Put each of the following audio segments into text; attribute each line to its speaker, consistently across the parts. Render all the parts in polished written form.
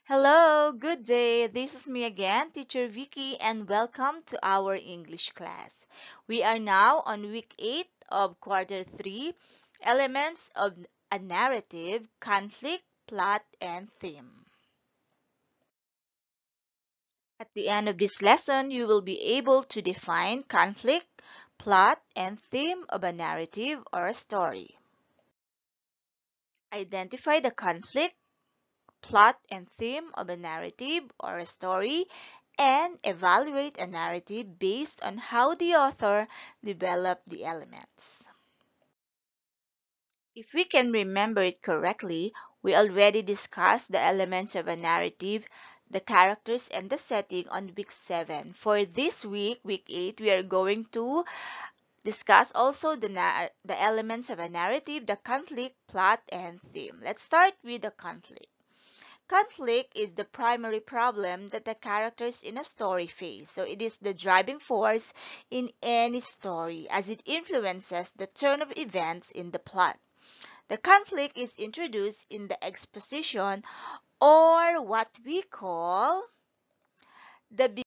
Speaker 1: Hello, good day. This is me again, Teacher Vicky, and welcome to our English class. We are now on week 8 of quarter 3, elements of a narrative, conflict, plot, and theme. At the end of this lesson, you will be able to define conflict, plot, and theme of a narrative or a story. Identify the conflict, plot and theme of a narrative or a story, and evaluate a narrative based on how the author developed the elements. If we can remember it correctly, we already discussed the elements of a narrative, the characters, and the setting on week 7. For this week, week 8, we are going to discuss also the elements of a narrative, the conflict, plot, and theme. Let's start with the conflict. Conflict is the primary problem that the characters in a story face. So it is the driving force in any story as it influences the turn of events in the plot. The conflict is introduced in the exposition, or what we call the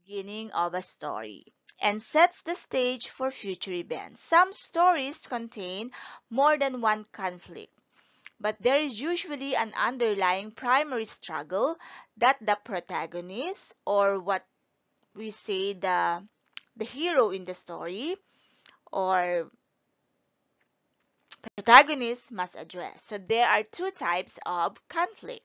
Speaker 1: beginning of a story, and sets the stage for future events. Some stories contain more than one conflict, but there is usually an underlying primary struggle that the protagonist, or what we say the hero in the story, or protagonist must address. So there are two types of conflict.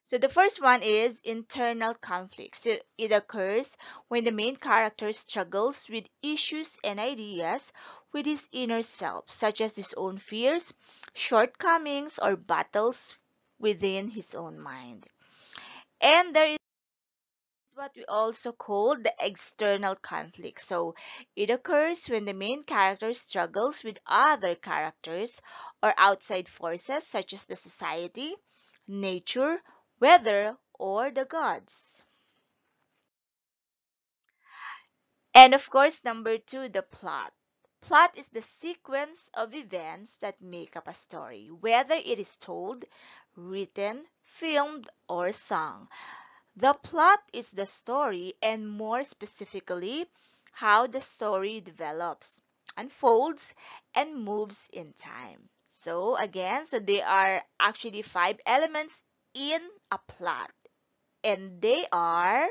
Speaker 1: So the first one is internal conflict. So it occurs when the main character struggles with issues and ideas with his inner self, such as his own fears, shortcomings, or battles within his own mind. And there is what we also call the external conflict. So it occurs when the main character struggles with other characters or outside forces such as the society, nature, weather, or the gods. And of course, number 2, the plot. Plot is the sequence of events that make up a story, whether it is told, written, filmed, or sung. The plot is the story, and more specifically, how the story develops, unfolds, and moves in time. So again, there are actually 5 elements in a plot, and they are,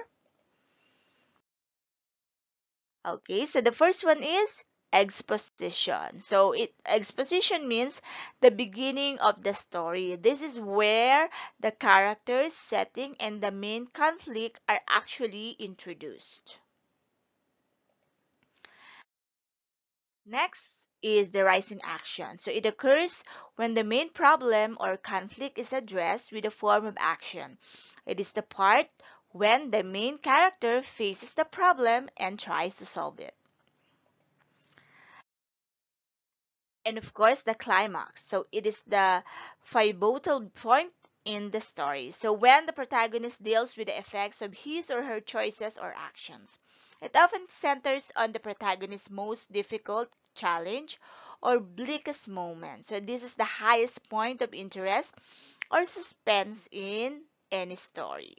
Speaker 1: okay, so the first one is exposition. So exposition means the beginning of the story. This is where the characters, setting, and the main conflict are actually introduced. Next is the rising action. So it occurs when the main problem or conflict is addressed with a form of action. It is the part when the main character faces the problem and tries to solve it. And of course, the climax. So it is the pivotal point in the story. So when the protagonist deals with the effects of his or her choices or actions, it often centers on the protagonist's most difficult challenge or bleakest moment. So this is the highest point of interest or suspense in any story.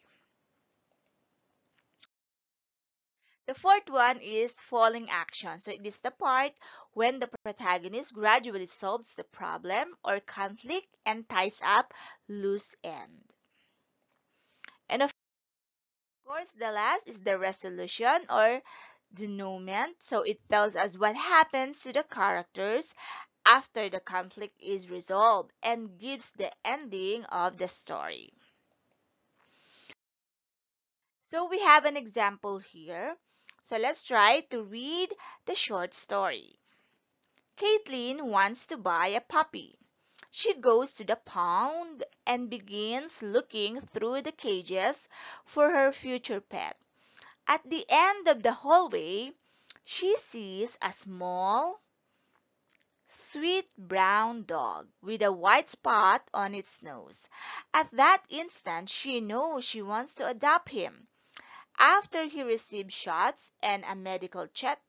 Speaker 1: The fourth one is falling action. So it is the part when the protagonist gradually solves the problem or conflict and ties up loose end. And of course, the last is the resolution or denouement. So it tells us what happens to the characters after the conflict is resolved and gives the ending of the story. So we have an example here. So let's try to read the short story. Caitlin wants to buy a puppy. She goes to the pound and begins looking through the cages for her future pet. At the end of the hallway, she sees a small, sweet brown dog with a white spot on its nose. At that instant, she knows she wants to adopt him. After he receives shots and a medical check,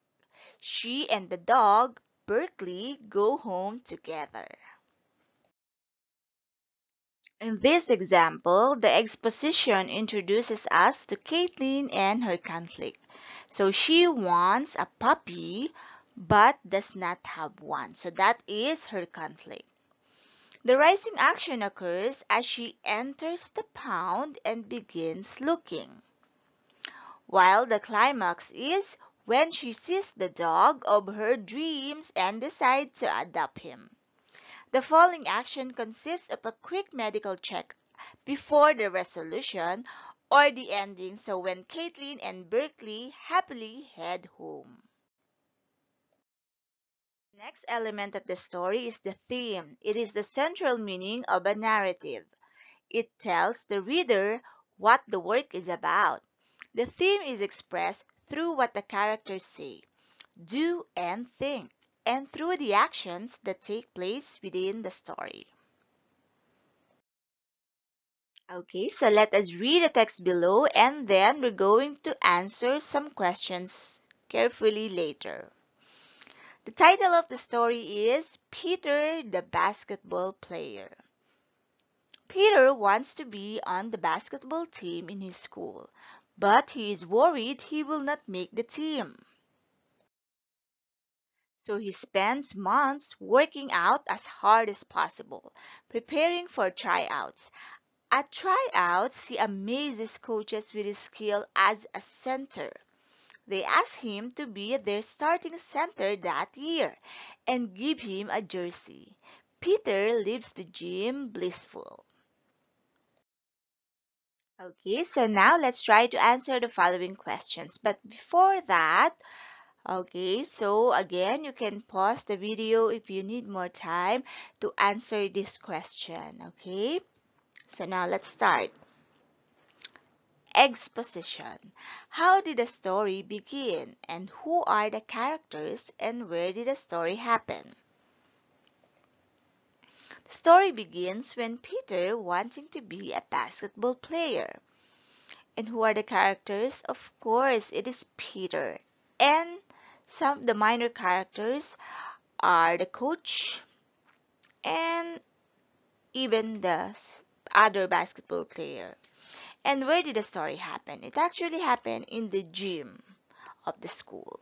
Speaker 1: she and the dog, Berkeley, go home together. In this example, the exposition introduces us to Caitlin and her conflict. So she wants a puppy but does not have one. So that is her conflict. The rising action occurs as she enters the pound and begins looking, while the climax is when she sees the dog of her dreams and decides to adopt him. The falling action consists of a quick medical check before the resolution or the ending, so when Caitlin and Berkeley happily head home. The next element of the story is the theme. It is the central meaning of a narrative. It tells the reader what the work is about. The theme is expressed through what the characters say, do, and think, and through the actions that take place within the story. Okay, so let us read the text below and then we're going to answer some questions carefully later. The title of the story is Peter the Basketball Player. Peter wants to be on the basketball team in his school, but he is worried he will not make the team. So he spends months working out as hard as possible, preparing for tryouts. At tryouts, he amazes coaches with his skill as a center. They ask him to be their starting center that year and give him a jersey. Peter leaves the gym blissful. Okay, so now let's try to answer the following questions. But before that, okay, so again, you can pause the video if you need more time to answer this question. Okay, so now let's start. Exposition. How did the story begin and who are the characters and where did the story happen? The story begins when Peter wanting to be a basketball player. And who are the characters? Of course, it is Peter. And some of the minor characters are the coach and even the other basketball player. And where did the story happen? It actually happened in the gym of the school.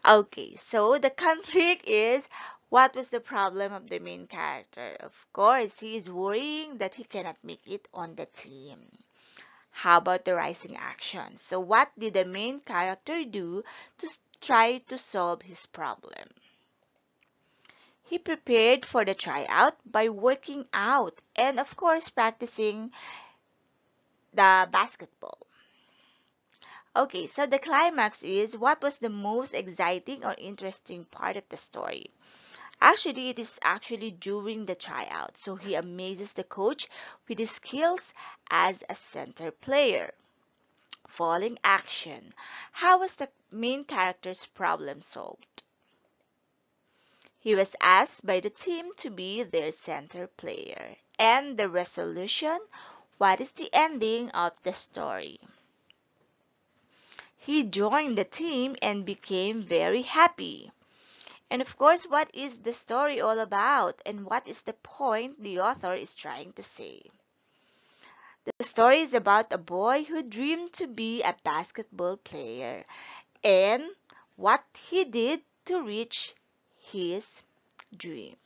Speaker 1: Okay, so the conflict is what was the problem of the main character? Of course, he is worrying that he cannot make it on the team. How about the rising action? So what did the main character do to try to solve his problem? He prepared for the tryout by working out and of course practicing the basketball. Okay, so the climax is what was the most exciting or interesting part of the story? Actually, it is actually during the tryout. So he amazes the coach with his skills as a center player. Falling action. How was the main character's problem solved? He was asked by the team to be their center player. And the resolution? What is the ending of the story? He joined the team and became very happy. And of course, what is the story all about? And what is the point the author is trying to say? The story is about a boy who dreamed to be a basketball player and what he did to reach his dream.